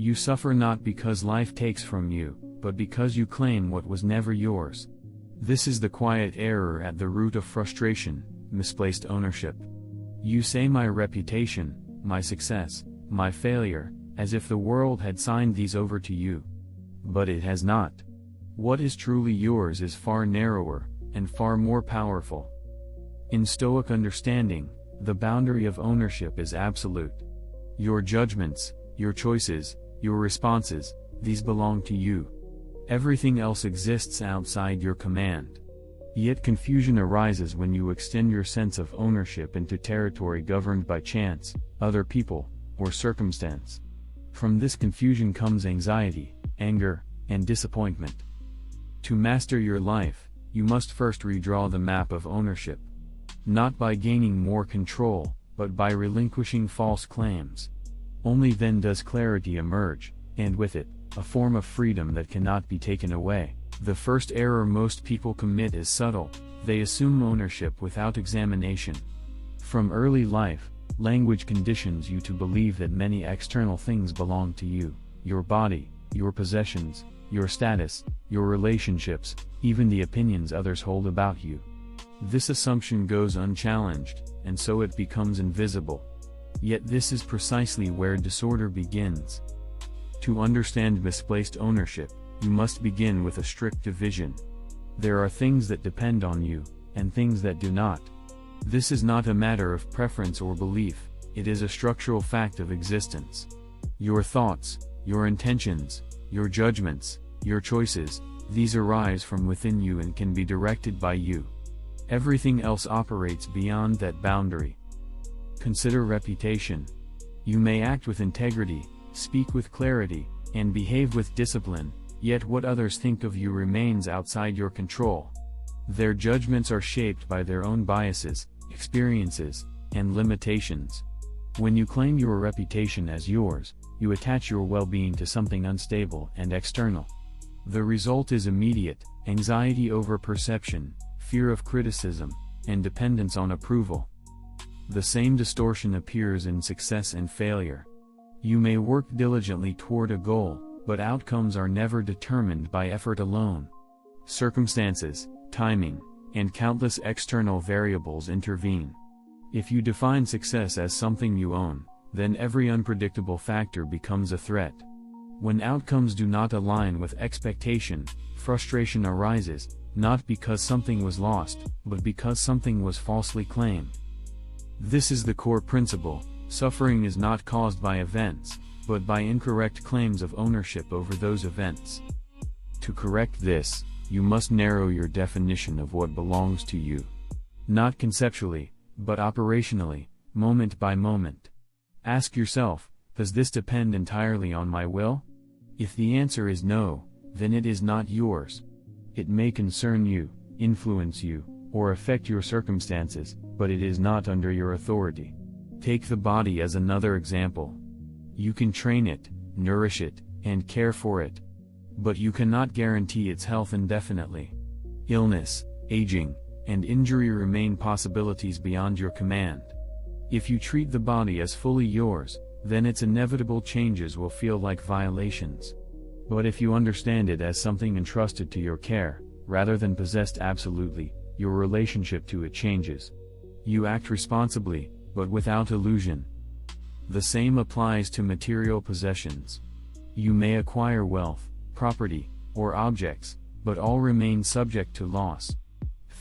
You suffer not because life takes from you, but because you claim what was never yours. This is the quiet error at the root of frustration, misplaced ownership. You say my reputation, my success, my failure, as if the world had signed these over to you. But it has not. What is truly yours is far narrower, and far more powerful. In Stoic understanding, the boundary of ownership is absolute. Your judgments, your choices, your responses, these belong to you. Everything else exists outside your command. Yet confusion arises when you extend your sense of ownership into territory governed by chance, other people, or circumstance. From this confusion comes anxiety, anger, and disappointment. To master your life, you must first redraw the map of ownership. Not by gaining more control, but by relinquishing false claims. Only then does clarity emerge, and with it, a form of freedom that cannot be taken away. The first error most people commit is subtle: they assume ownership without examination. From early life, language conditions you to believe that many external things belong to you: your body, your possessions, your status, your relationships, even the opinions others hold about you. This assumption goes unchallenged, and so it becomes invisible. Yet this is precisely where disorder begins. To understand misplaced ownership, you must begin with a strict division. There are things that depend on you, and things that do not. This is not a matter of preference or belief, it is a structural fact of existence. Your thoughts, your intentions, your judgments, your choices, these arise from within you and can be directed by you. Everything else operates beyond that boundary. Consider reputation. You may act with integrity, speak with clarity, and behave with discipline, yet what others think of you remains outside your control. Their judgments are shaped by their own biases, experiences, and limitations. When you claim your reputation as yours, you attach your well-being to something unstable and external. The result is immediate: anxiety over perception, fear of criticism, and dependence on approval. The same distortion appears in success and failure. You may work diligently toward a goal, but outcomes are never determined by effort alone. Circumstances, timing, and countless external variables intervene. If you define success as something you own, then every unpredictable factor becomes a threat. When outcomes do not align with expectation, frustration arises, not because something was lost, but because something was falsely claimed. This is the core principle: suffering is not caused by events, but by incorrect claims of ownership over those events. To correct this, you must narrow your definition of what belongs to you. Not conceptually, but operationally, moment by moment. Ask yourself, does this depend entirely on my will? If the answer is no, then it is not yours. It may concern you, influence you, or affect your circumstances, but it is not under your authority. Take the body as another example. You can train it, nourish it, and care for it. But you cannot guarantee its health indefinitely. Illness, aging, and injury remain possibilities beyond your command. If you treat the body as fully yours, then its inevitable changes will feel like violations. But if you understand it as something entrusted to your care, rather than possessed absolutely, your relationship to it changes. You act responsibly, but without illusion. The same applies to material possessions. You may acquire wealth, property, or objects, but all remain subject to loss.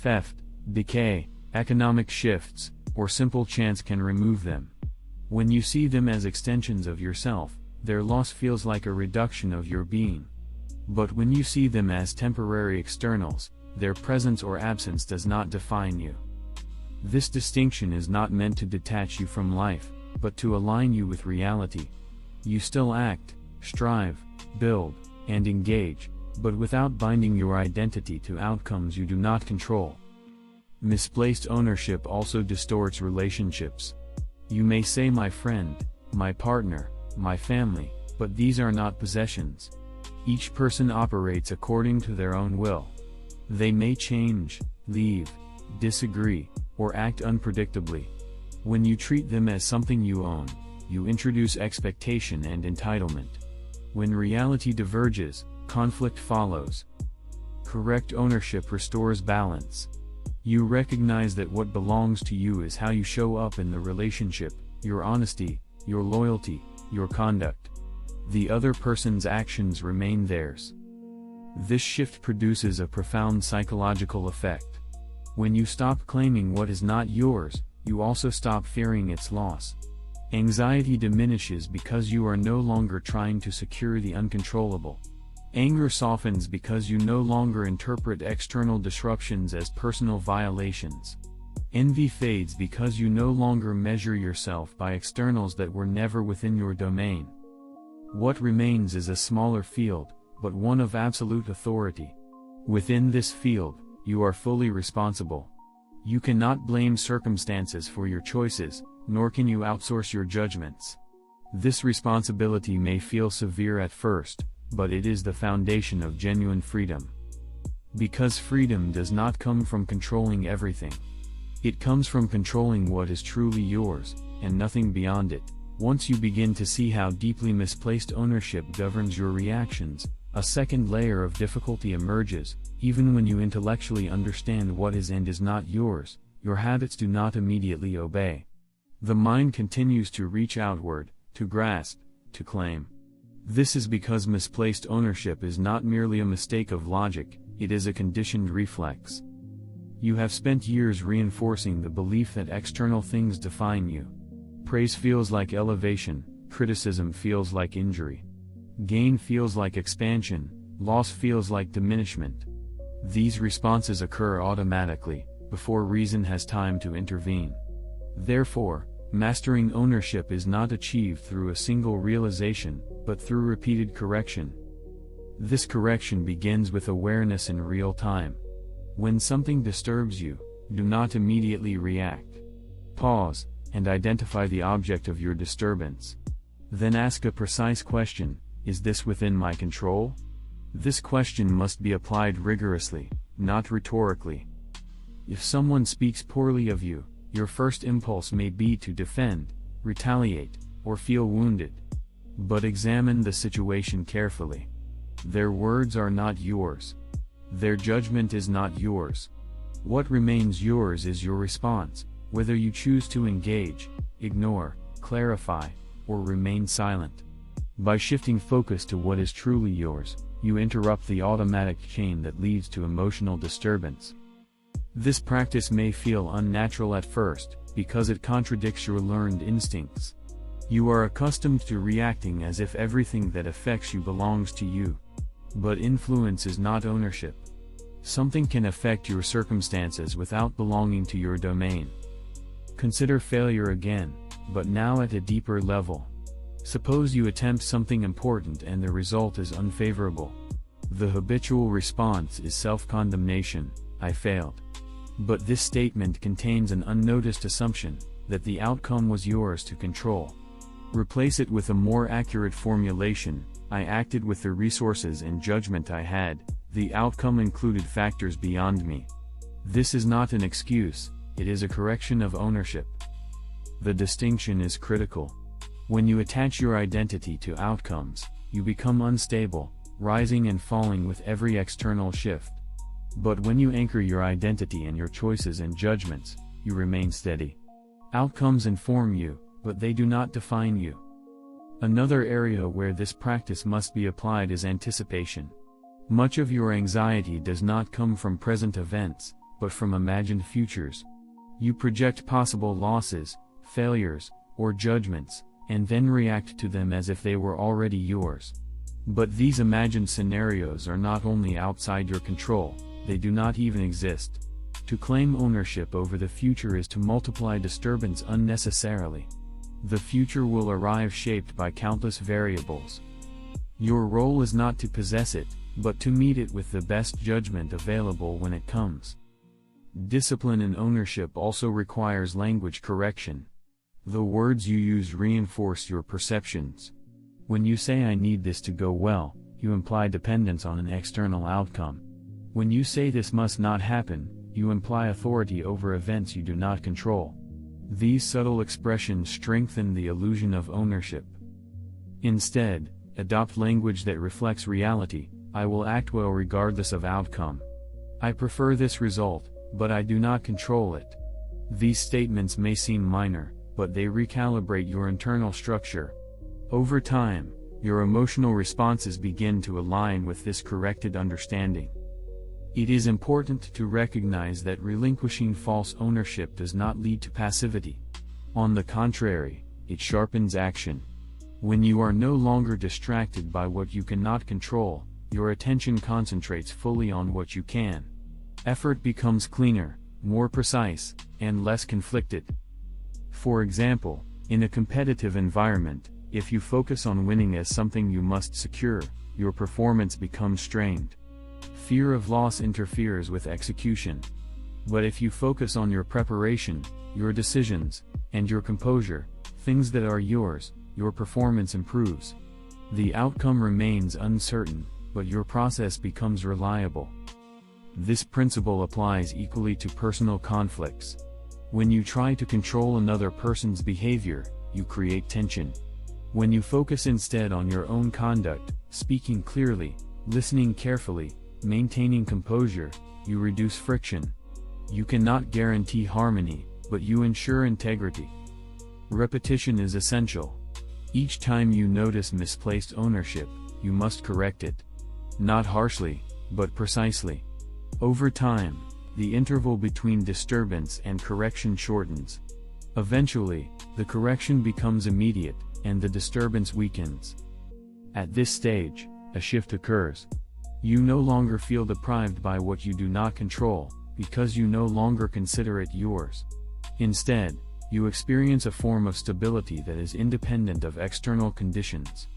Theft, decay, economic shifts, or simple chance can remove them. When you see them as extensions of yourself, their loss feels like a reduction of your being. But when you see them as temporary externals, their presence or absence does not define you. This distinction is not meant to detach you from life, but to align you with reality. You still act, strive, build, and engage, but without binding your identity to outcomes you do not control. Misplaced ownership also distorts relationships. You may say my friend, my partner, my family, but these are not possessions. Each person operates according to their own will. They may change, leave, disagree, or act unpredictably. When you treat them as something you own, you introduce expectation and entitlement. When reality diverges, conflict follows. Correct ownership restores balance. You recognize that what belongs to you is how you show up in the relationship, your honesty, your loyalty, your conduct. The other person's actions remain theirs. This shift produces a profound psychological effect. When you stop claiming what is not yours, you also stop fearing its loss. Anxiety diminishes because you are no longer trying to secure the uncontrollable. Anger softens because you no longer interpret external disruptions as personal violations. Envy fades because you no longer measure yourself by externals that were never within your domain. What remains is a smaller field, but one of absolute authority. Within this field, you are fully responsible. You cannot blame circumstances for your choices, nor can you outsource your judgments. This responsibility may feel severe at first, but it is the foundation of genuine freedom. Because freedom does not come from controlling everything. It comes from controlling what is truly yours, and nothing beyond it. Once you begin to see how deeply misplaced ownership governs your reactions, a second layer of difficulty emerges. Even when you intellectually understand what is and is not yours, your habits do not immediately obey. The mind continues to reach outward, to grasp, to claim. This is because misplaced ownership is not merely a mistake of logic, it is a conditioned reflex. You have spent years reinforcing the belief that external things define you. Praise feels like elevation, criticism feels like injury. Gain feels like expansion, loss feels like diminishment. These responses occur automatically, before reason has time to intervene. Therefore, mastering ownership is not achieved through a single realization, but through repeated correction. This correction begins with awareness in real time. When something disturbs you, do not immediately react. Pause, and identify the object of your disturbance. Then ask a precise question: is this within my control? This question must be applied rigorously, not rhetorically. If someone speaks poorly of you, your first impulse may be to defend, retaliate, or feel wounded. But examine the situation carefully. Their words are not yours. Their judgment is not yours. What remains yours is your response, whether you choose to engage, ignore, clarify, or remain silent. By shifting focus to what is truly yours, you interrupt the automatic chain that leads to emotional disturbance. This practice may feel unnatural at first, because it contradicts your learned instincts. You are accustomed to reacting as if everything that affects you belongs to you. But influence is not ownership. Something can affect your circumstances without belonging to your domain. Consider failure again, but now at a deeper level. Suppose you attempt something important and the result is unfavorable. The habitual response is self-condemnation: I failed. But this statement contains an unnoticed assumption, that the outcome was yours to control. Replace it with a more accurate formulation: I acted with the resources and judgment I had, the outcome included factors beyond me. This is not an excuse, it is a correction of ownership. The distinction is critical. When you attach your identity to outcomes, you become unstable, rising and falling with every external shift. But when you anchor your identity in your choices and judgments, you remain steady. Outcomes inform you, but they do not define you. Another area where this practice must be applied is anticipation. Much of your anxiety does not come from present events, but from imagined futures. You project possible losses, failures, or judgments, and then react to them as if they were already yours. But these imagined scenarios are not only outside your control, they do not even exist. To claim ownership over the future is to multiply disturbance unnecessarily. The future will arrive shaped by countless variables. Your role is not to possess it, but to meet it with the best judgment available when it comes. Discipline and ownership also requires language correction. The words you use reinforce your perceptions. When you say "I need this to go well," you imply dependence on an external outcome. When you say "this must not happen," you imply authority over events you do not control. These subtle expressions strengthen the illusion of ownership. Instead, adopt language that reflects reality. I will act well regardless of outcome. I prefer this result, but I do not control it. These statements may seem minor, but they recalibrate your internal structure. Over time, your emotional responses begin to align with this corrected understanding. It is important to recognize that relinquishing false ownership does not lead to passivity. On the contrary, it sharpens action. When you are no longer distracted by what you cannot control, your attention concentrates fully on what you can. Effort becomes cleaner, more precise, and less conflicted. For example, in a competitive environment, if you focus on winning as something you must secure, your performance becomes strained. Fear of loss interferes with execution. But if you focus on your preparation, your decisions, and your composure, things that are yours, your performance improves. The outcome remains uncertain, but your process becomes reliable. This principle applies equally to personal conflicts. When you try to control another person's behavior, you create tension. When you focus instead on your own conduct, speaking clearly, listening carefully, maintaining composure, you reduce friction. You cannot guarantee harmony, but you ensure integrity. Repetition is essential. Each time you notice misplaced ownership, you must correct it. Not harshly, but precisely. Over time, the interval between disturbance and correction shortens. Eventually, the correction becomes immediate, and the disturbance weakens. At this stage, a shift occurs. You no longer feel deprived by what you do not control, because you no longer consider it yours. Instead, you experience a form of stability that is independent of external conditions.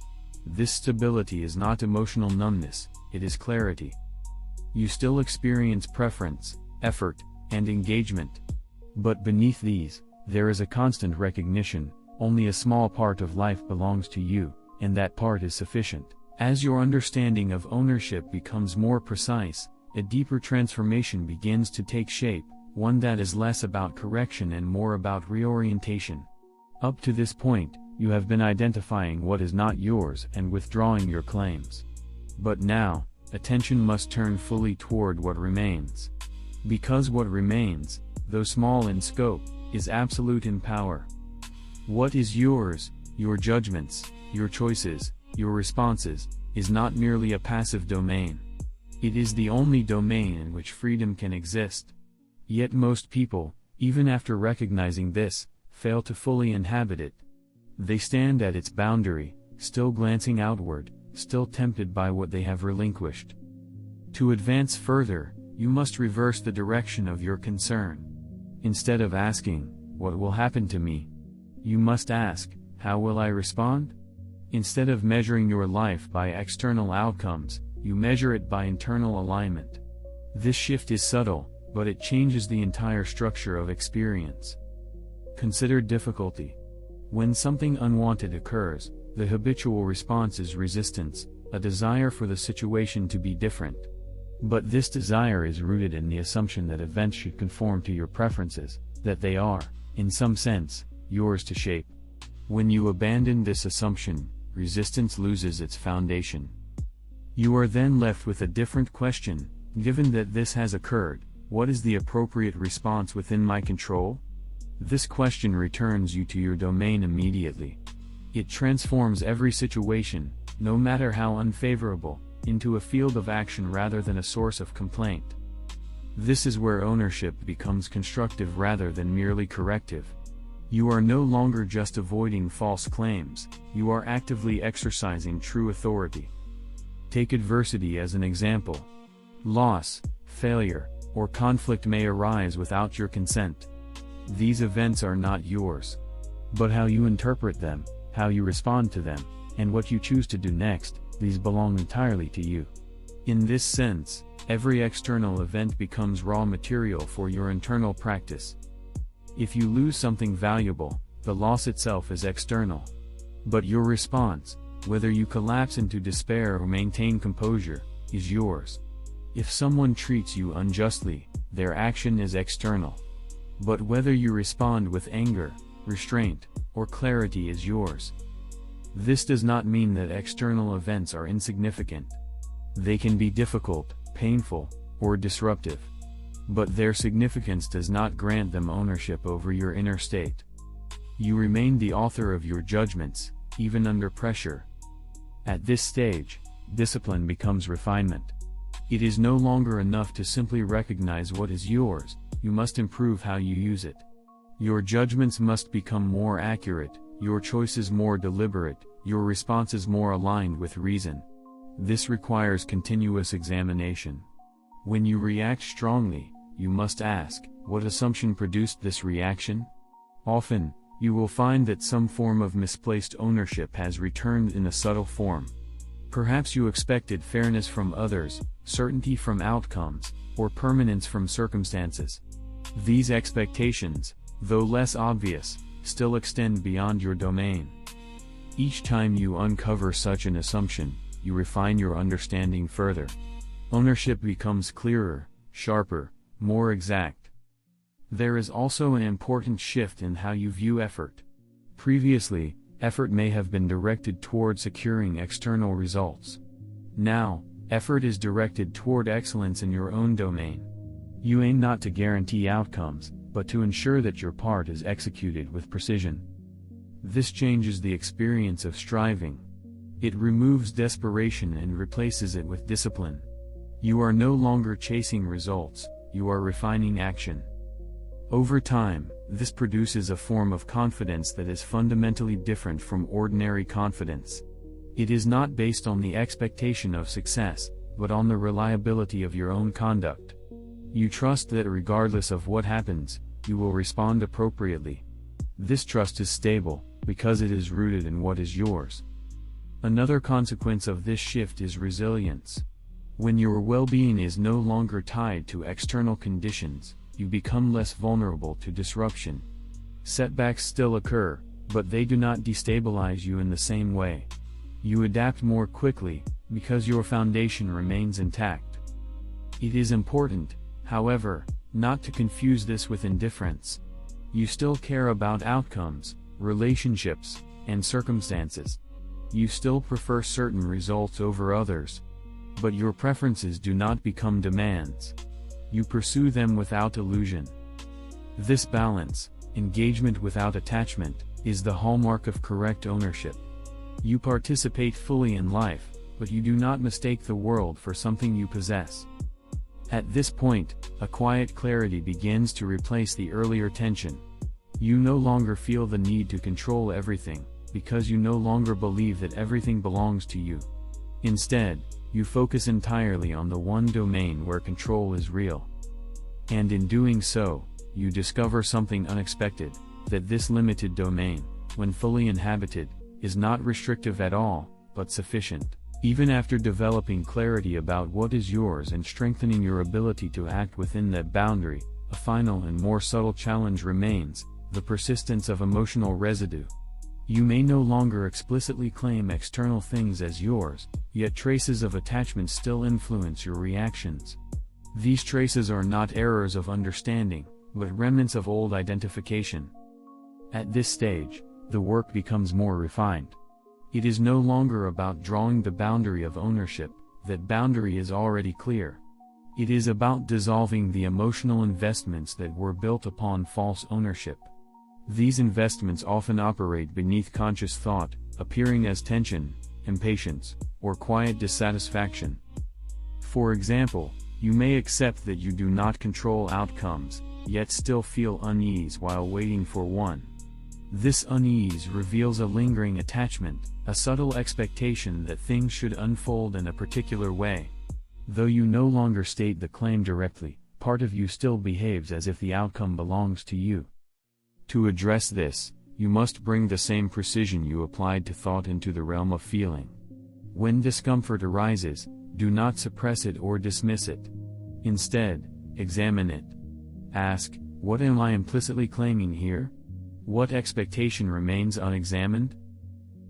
This stability is not emotional numbness, it is clarity. You still experience preference, effort, and engagement. But beneath these, there is a constant recognition: only a small part of life belongs to you, and that part is sufficient. As your understanding of ownership becomes more precise, a deeper transformation begins to take shape, one that is less about correction and more about reorientation. Up to this point, you have been identifying what is not yours and withdrawing your claims. But now, attention must turn fully toward what remains. Because what remains, though small in scope, is absolute in power. What is yours, your judgments, your choices, your responses, is not merely a passive domain. It is the only domain in which freedom can exist. Yet most people, even after recognizing this, fail to fully inhabit it. They stand at its boundary, still glancing outward, still tempted by what they have relinquished. To advance further, you must reverse the direction of your concern. Instead of asking, "What will happen to me?" you must ask, "How will I respond?" Instead of measuring your life by external outcomes, you measure it by internal alignment. This shift is subtle, but it changes the entire structure of experience. Consider difficulty. When something unwanted occurs, the habitual response is resistance, a desire for the situation to be different. But this desire is rooted in the assumption that events should conform to your preferences, that they are, in some sense, yours to shape. When you abandon this assumption, resistance loses its foundation. You are then left with a different question: given that this has occurred, what is the appropriate response within my control? This question returns you to your domain immediately. It transforms every situation, no matter how unfavorable, into a field of action rather than a source of complaint. This is where ownership becomes constructive rather than merely corrective. You are no longer just avoiding false claims, you are actively exercising true authority. Take adversity as an example. Loss, failure, or conflict may arise without your consent. These events are not yours. But how you interpret them, how you respond to them, and what you choose to do next, these belong entirely to you. In this sense, every external event becomes raw material for your internal practice. If you lose something valuable, the loss itself is external. But your response, whether you collapse into despair or maintain composure, is yours. If someone treats you unjustly, their action is external. But whether you respond with anger, restraint, or clarity is yours. This does not mean that external events are insignificant. They can be difficult, painful, or disruptive. But their significance does not grant them ownership over your inner state. You remain the author of your judgments, even under pressure. At this stage, discipline becomes refinement. It is no longer enough to simply recognize what is yours, you must improve how you use it. Your judgments must become more accurate, your choices more deliberate, your responses more aligned with reason. This requires continuous examination. When you react strongly, you must ask, what assumption produced this reaction? Often, you will find that some form of misplaced ownership has returned in a subtle form. Perhaps you expected fairness from others, certainty from outcomes, or permanence from circumstances. These expectations, though less obvious, still extend beyond your domain. Each time you uncover such an assumption, you refine your understanding further. Ownership becomes clearer, sharper, more exact. There is also an important shift in how you view effort. Previously, effort may have been directed toward securing external results. Now, effort is directed toward excellence in your own domain. You aim not to guarantee outcomes, but to ensure that your part is executed with precision. This changes the experience of striving. It removes desperation and replaces it with discipline. You are no longer chasing results, you are refining action. Over time, this produces a form of confidence that is fundamentally different from ordinary confidence. It is not based on the expectation of success, but on the reliability of your own conduct. You trust that regardless of what happens, you will respond appropriately. This trust is stable, because it is rooted in what is yours. Another consequence of this shift is resilience. When your well-being is no longer tied to external conditions, you become less vulnerable to disruption. Setbacks still occur, but they do not destabilize you in the same way. You adapt more quickly, because your foundation remains intact. It is important, however, not to confuse this with indifference. You still care about outcomes, relationships, and circumstances. You still prefer certain results over others. But your preferences do not become demands. You pursue them without illusion. This balance, engagement without attachment, is the hallmark of correct ownership. You participate fully in life, but you do not mistake the world for something you possess. At this point, a quiet clarity begins to replace the earlier tension. You no longer feel the need to control everything, because you no longer believe that everything belongs to you. Instead, you focus entirely on the one domain where control is real. And in doing so, you discover something unexpected, that this limited domain, when fully inhabited, is not restrictive at all, but sufficient. Even after developing clarity about what is yours and strengthening your ability to act within that boundary, a final and more subtle challenge remains, the persistence of emotional residue. You may no longer explicitly claim external things as yours, yet traces of attachment still influence your reactions. These traces are not errors of understanding, but remnants of old identification. At this stage, the work becomes more refined. It is no longer about drawing the boundary of ownership, that boundary is already clear. It is about dissolving the emotional investments that were built upon false ownership. These investments often operate beneath conscious thought, appearing as tension, impatience, or quiet dissatisfaction. For example, you may accept that you do not control outcomes, yet still feel unease while waiting for one. This unease reveals a lingering attachment, a subtle expectation that things should unfold in a particular way. Though you no longer state the claim directly, part of you still behaves as if the outcome belongs to you. To address this, you must bring the same precision you applied to thought into the realm of feeling. When discomfort arises, do not suppress it or dismiss it. Instead, examine it. Ask, what am I implicitly claiming here? What expectation remains unexamined?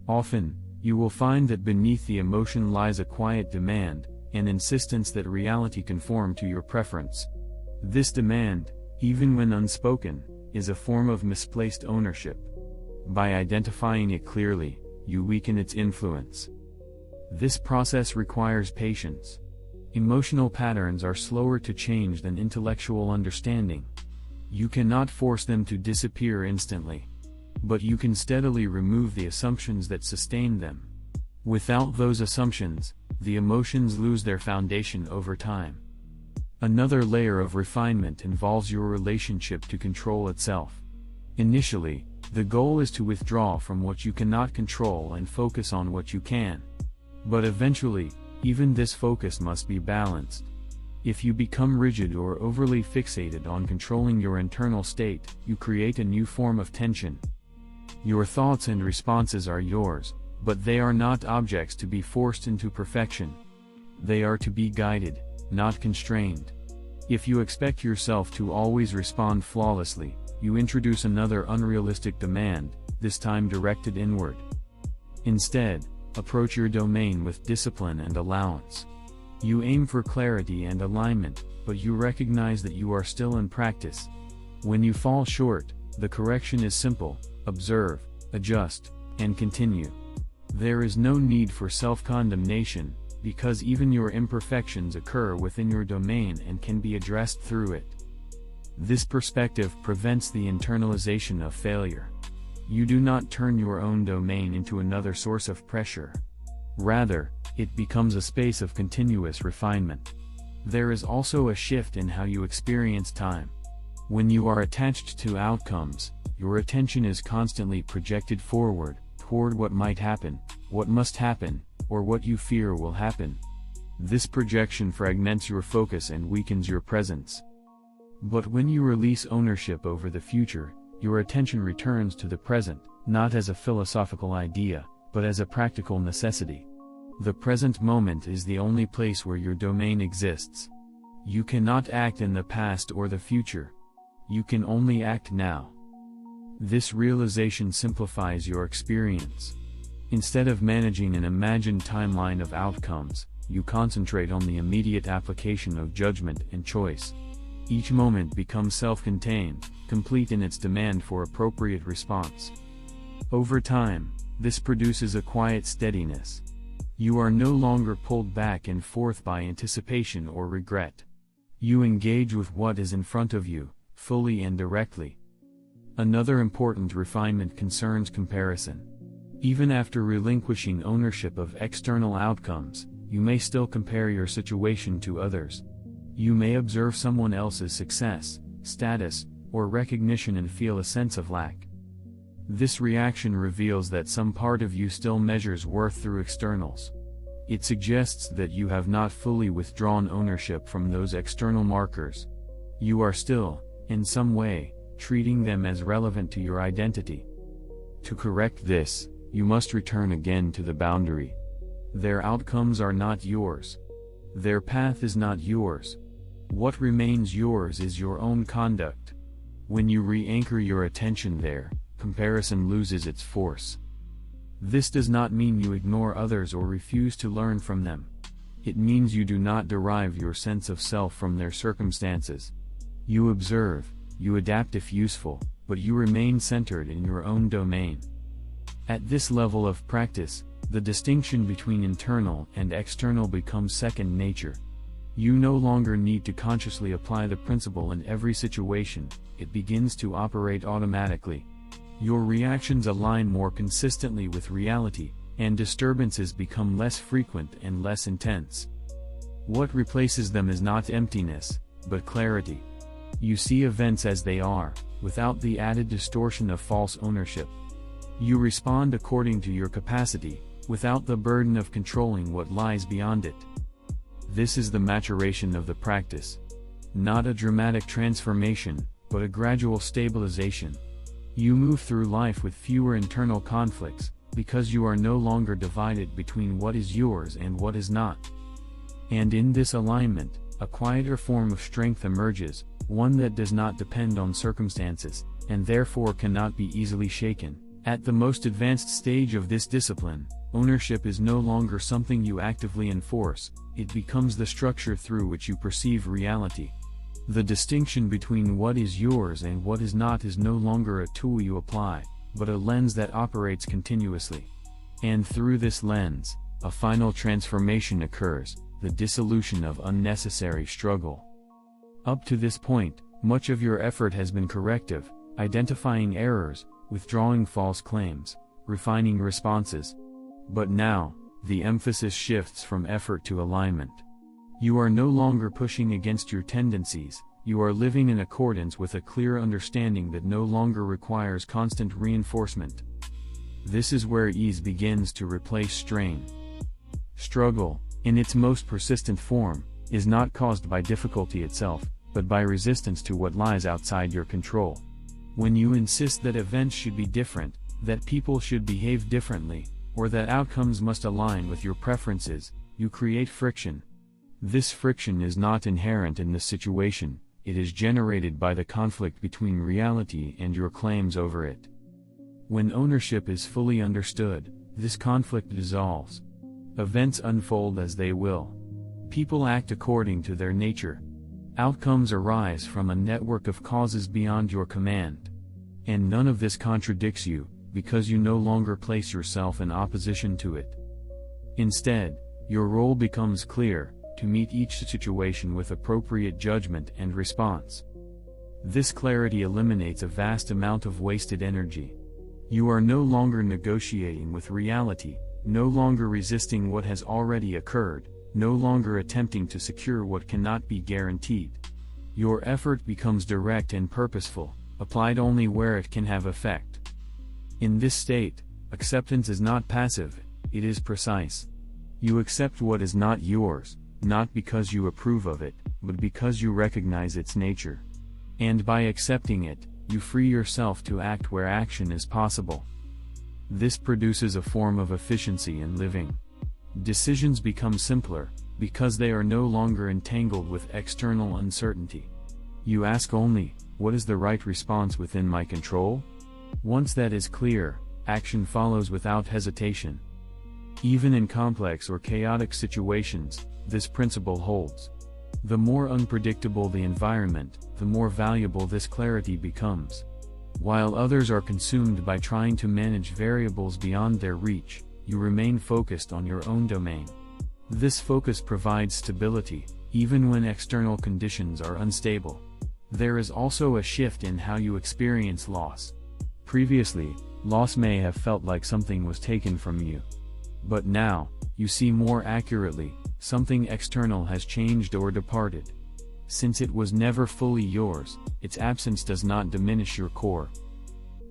Often, you will find that beneath the emotion lies a quiet demand, an insistence that reality conform to your preference. This demand, even when unspoken, is a form of misplaced ownership. By identifying it clearly, you weaken its influence. This process requires patience. Emotional patterns are slower to change than intellectual understanding. You cannot force them to disappear instantly. But you can steadily remove the assumptions that sustain them. Without those assumptions, the emotions lose their foundation over time. Another layer of refinement involves your relationship to control itself. Initially, the goal is to withdraw from what you cannot control and focus on what you can. But eventually, even this focus must be balanced. If you become rigid or overly fixated on controlling your internal state, you create a new form of tension. Your thoughts and responses are yours, but they are not objects to be forced into perfection. They are to be guided, not constrained. If you expect yourself to always respond flawlessly, you introduce another unrealistic demand, this time directed inward. Instead, approach your domain with discipline and allowance. You aim for clarity and alignment, but you recognize that you are still in practice. When you fall short, the correction is simple: observe, adjust, and continue. There is no need for self-condemnation, because even your imperfections occur within your domain and can be addressed through it. This perspective prevents the internalization of failure. You do not turn your own domain into another source of pressure. Rather, it becomes a space of continuous refinement. There is also a shift in how you experience time. When you are attached to outcomes, your attention is constantly projected forward, toward what might happen, what must happen, or what you fear will happen. This projection fragments your focus and weakens your presence. But when you release ownership over the future, your attention returns to the present, not as a philosophical idea, but as a practical necessity. The present moment is the only place where your domain exists. You cannot act in the past or the future. You can only act now. This realization simplifies your experience. Instead of managing an imagined timeline of outcomes, you concentrate on the immediate application of judgment and choice. Each moment becomes self-contained, complete in its demand for appropriate response. Over time, this produces a quiet steadiness. You are no longer pulled back and forth by anticipation or regret. You engage with what is in front of you, fully and directly. Another important refinement concerns comparison. Even after relinquishing ownership of external outcomes, you may still compare your situation to others. You may observe someone else's success, status, or recognition and feel a sense of lack. This reaction reveals that some part of you still measures worth through externals. It suggests that you have not fully withdrawn ownership from those external markers. You are still, in some way, treating them as relevant to your identity. To correct this, you must return again to the boundary. Their outcomes are not yours. Their path is not yours. What remains yours is your own conduct. When you re-anchor your attention there, comparison loses its force. This does not mean you ignore others or refuse to learn from them. It means you do not derive your sense of self from their circumstances. You observe, you adapt if useful, but you remain centered in your own domain. At this level of practice, the distinction between internal and external becomes second nature. You no longer need to consciously apply the principle in every situation, it begins to operate automatically. Your reactions align more consistently with reality, and disturbances become less frequent and less intense. What replaces them is not emptiness, but clarity. You see events as they are, without the added distortion of false ownership. You respond according to your capacity, without the burden of controlling what lies beyond it. This is the maturation of the practice. Not a dramatic transformation, but a gradual stabilization. You move through life with fewer internal conflicts, because you are no longer divided between what is yours and what is not. And in this alignment, a quieter form of strength emerges, one that does not depend on circumstances, and therefore cannot be easily shaken. At the most advanced stage of this discipline, ownership is no longer something you actively enforce, it becomes the structure through which you perceive reality. The distinction between what is yours and what is not is no longer a tool you apply, but a lens that operates continuously. And through this lens, a final transformation occurs, the dissolution of unnecessary struggle. Up to this point, much of your effort has been corrective, identifying errors, withdrawing false claims, refining responses. But now, the emphasis shifts from effort to alignment. You are no longer pushing against your tendencies, you are living in accordance with a clear understanding that no longer requires constant reinforcement. This is where ease begins to replace strain. Struggle, in its most persistent form, is not caused by difficulty itself, but by resistance to what lies outside your control. When you insist that events should be different, that people should behave differently, or that outcomes must align with your preferences, you create friction. This friction is not inherent in the situation, it is generated by the conflict between reality and your claims over it. When ownership is fully understood, this conflict dissolves. Events unfold as they will. People act according to their nature. Outcomes arise from a network of causes beyond your command. And none of this contradicts you, because you no longer place yourself in opposition to it. Instead, your role becomes clear, to meet each situation with appropriate judgment and response. This clarity eliminates a vast amount of wasted energy. You are no longer negotiating with reality, no longer resisting what has already occurred, no longer attempting to secure what cannot be guaranteed. Your effort becomes direct and purposeful, applied only where it can have effect. In this state, acceptance is not passive, it is precise. You accept what is not yours, not because you approve of it, but because you recognize its nature. And by accepting it, you free yourself to act where action is possible. This produces a form of efficiency in living. Decisions become simpler, because they are no longer entangled with external uncertainty. You ask only, what is the right response within my control? Once that is clear, action follows without hesitation. Even in complex or chaotic situations, this principle holds. The more unpredictable the environment, the more valuable this clarity becomes. While others are consumed by trying to manage variables beyond their reach, you remain focused on your own domain. This focus provides stability, even when external conditions are unstable. There is also a shift in how you experience loss. Previously, loss may have felt like something was taken from you. But now, you see more accurately, something external has changed or departed. Since it was never fully yours, its absence does not diminish your core.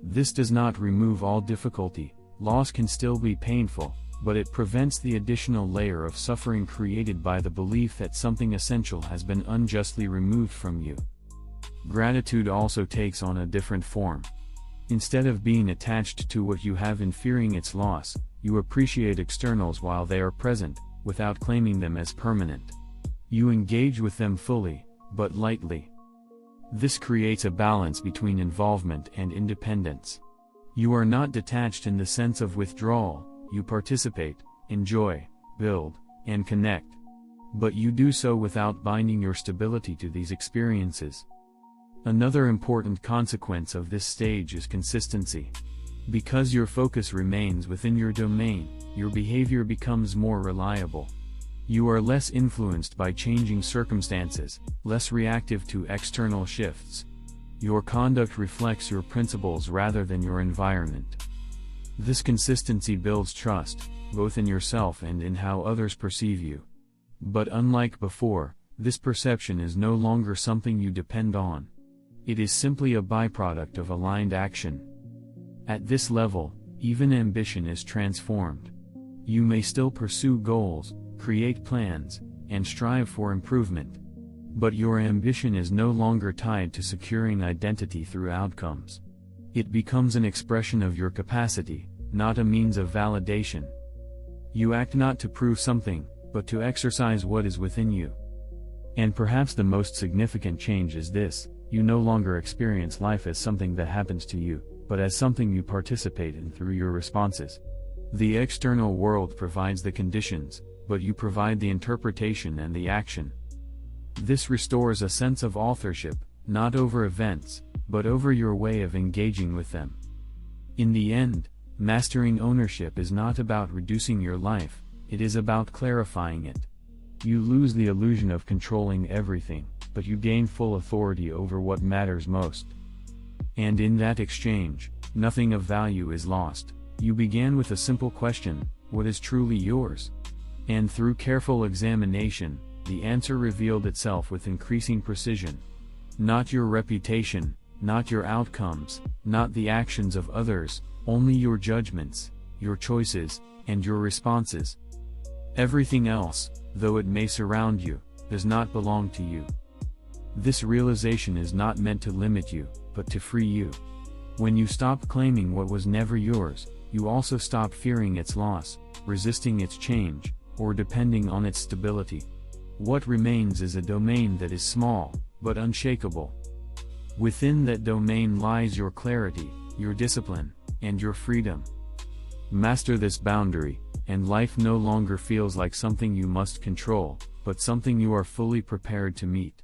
This does not remove all difficulty. Loss can still be painful, but it prevents the additional layer of suffering created by the belief that something essential has been unjustly removed from you. Gratitude also takes on a different form. Instead of being attached to what you have and fearing its loss, you appreciate externals while they are present, without claiming them as permanent. You engage with them fully, but lightly. This creates a balance between involvement and independence. You are not detached in the sense of withdrawal, you participate, enjoy, build, and connect. But you do so without binding your stability to these experiences. Another important consequence of this stage is consistency. Because your focus remains within your domain, your behavior becomes more reliable. You are less influenced by changing circumstances, less reactive to external shifts. Your conduct reflects your principles rather than your environment. This consistency builds trust, both in yourself and in how others perceive you. But unlike before, this perception is no longer something you depend on. It is simply a byproduct of aligned action. At this level, even ambition is transformed. You may still pursue goals, create plans, and strive for improvement. But your ambition is no longer tied to securing identity through outcomes. It becomes an expression of your capacity, not a means of validation. You act not to prove something, but to exercise what is within you. And perhaps the most significant change is this: you no longer experience life as something that happens to you, but as something you participate in through your responses. The external world provides the conditions, but you provide the interpretation and the action. This restores a sense of authorship, not over events, but over your way of engaging with them. In the end, Mastering ownership is not about reducing your life, it is about clarifying it. You lose the illusion of controlling everything, but you gain full authority over what matters most. And in that exchange, nothing of value is lost. You began with a simple question: what is truly yours? And through careful examination, the answer revealed itself with increasing precision. Not your reputation, not your outcomes, not the actions of others, only your judgments, your choices, and your responses. Everything else, though it may surround you, does not belong to you. This realization is not meant to limit you, but to free you. When you stop claiming what was never yours, you also stop fearing its loss, resisting its change, or depending on its stability. What remains is a domain that is small, but unshakable. Within that domain lies your clarity, your discipline, and your freedom. Master this boundary, and life no longer feels like something you must control, but something you are fully prepared to meet.